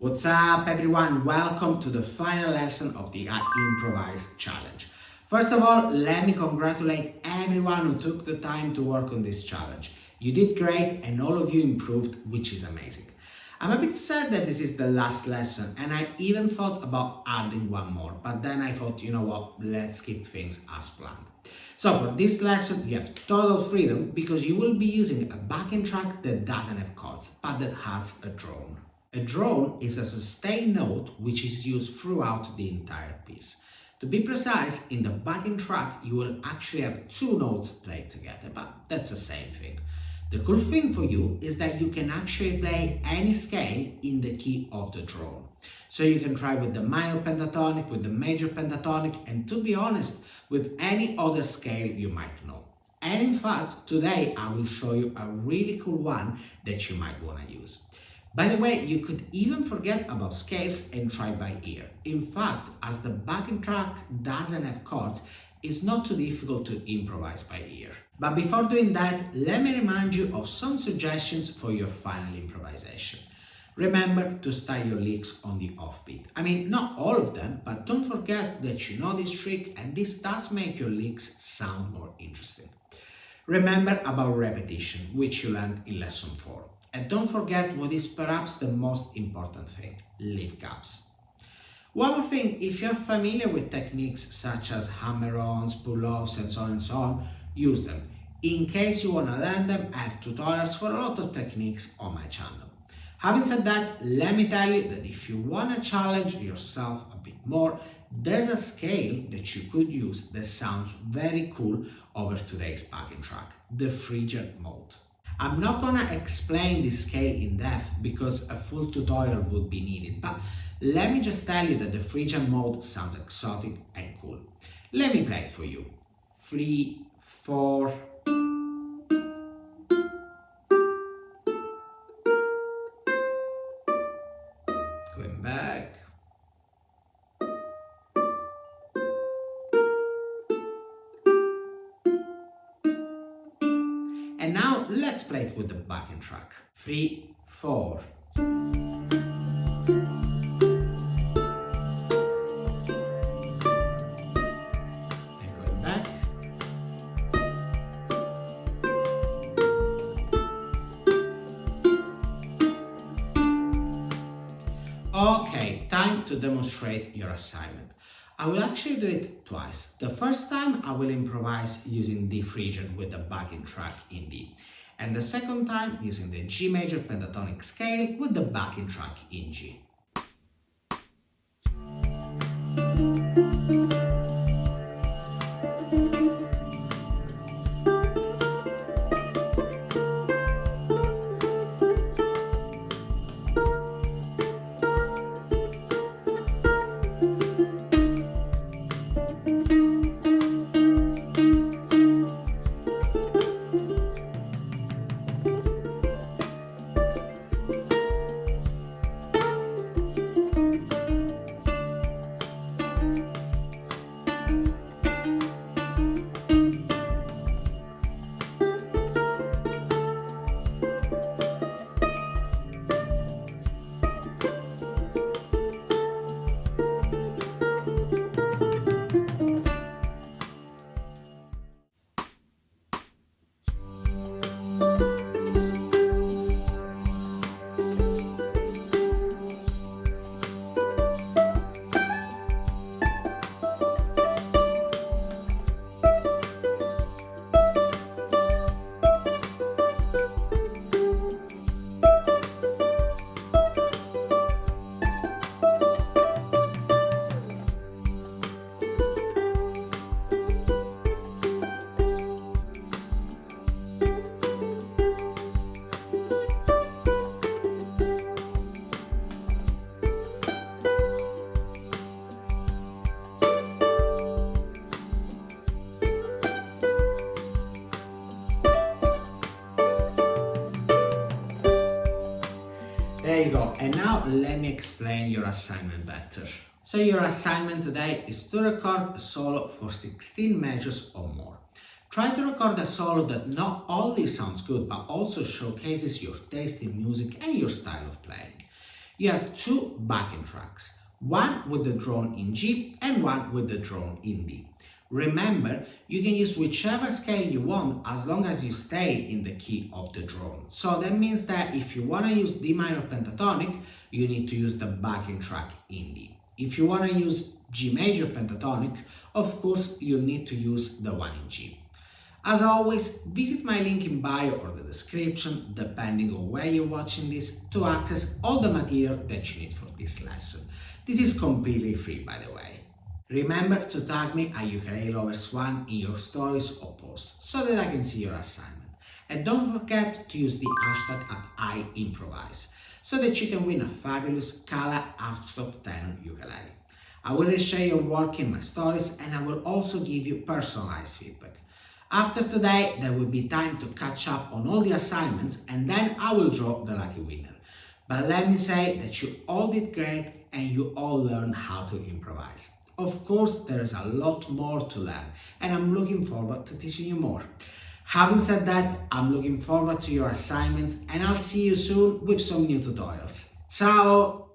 What's up everyone, welcome to the final lesson of the Improvise challenge. First of all, let me congratulate everyone who took the time to work on this challenge. You did great and all of you improved, which is amazing. I'm a bit sad that this is the last lesson and I even thought about adding one more, but then I thought, you know what, let's keep things as planned. So for this lesson, you have total freedom because you will be using a backing track that doesn't have chords, but that has a drone. A drone is a sustained note which is used throughout the entire piece. To be precise, in the backing track you will actually have two notes played together, but that's the same thing. The cool thing for you is that you can actually play any scale in the key of the drone. So you can try with the minor pentatonic, with the major pentatonic, and to be honest, with any other scale you might know. And in fact, today I will show you a really cool one that you might want to use. By the way, you could even forget about scales and try by ear. In fact, as the backing track doesn't have chords, it's not too difficult to improvise by ear. But before doing that, let me remind you of some suggestions for your final improvisation. Remember to start your licks on the offbeat. I mean, not all of them, but don't forget that you know this trick and this does make your licks sound more interesting. Remember about repetition, which you learned in lesson 4. And don't forget what is perhaps the most important thing, leave gaps. One more thing, if you're familiar with techniques such as hammer-ons, pull-offs and so on, use them. In case you want to learn them, I have tutorials for a lot of techniques on my channel. Having said that, let me tell you that if you want to challenge yourself a bit more, there's a scale that you could use that sounds very cool over today's backing track, the Phrygian mode. I'm not gonna explain this scale in depth because a full tutorial would be needed, but let me just tell you that the Phrygian mode sounds exotic and cool. Let me play it for you. 3, 4. Going back. And now let's play it with the backing track. 3, 4. And going back. Okay, time to demonstrate your assignment. I will actually do it twice. The first time I will improvise using the Phrygian with the backing track in D. And the second time using the G major pentatonic scale with the backing track in G. There you go, and now let me explain your assignment better. So your assignment today is to record a solo for 16 measures or more. Try to record a solo that not only sounds good but also showcases your taste in music and your style of playing. you have two backing tracks, one with the drone in G and one with the drone in D. Remember, you can use whichever scale you want as long as you stay in the key of the drone. So that means that if you want to use D minor pentatonic, you need to use the backing track in D. If you want to use G major pentatonic, of course you need to use the one in G. As always, visit my link in bio or the description, depending on where you're watching this, to access all the material that you need for this lesson. This is completely free, by the way. Remember to tag me at Ukulele Lovers 1 in your stories or posts so that I can see your assignment. And don't forget to use the hashtag at Iimprovise so that you can win a fabulous Kala Archtop tenor ukulele. I will share your work in my stories and I will also give you personalized feedback. After today, there will be time to catch up on all the assignments and then I will draw the lucky winner. But let me say that you all did great and you all learned how to improvise. Of course, there is a lot more to learn and I'm looking forward to teaching you more. Having said that, I'm looking forward to your assignments and I'll see you soon with some new tutorials. Ciao!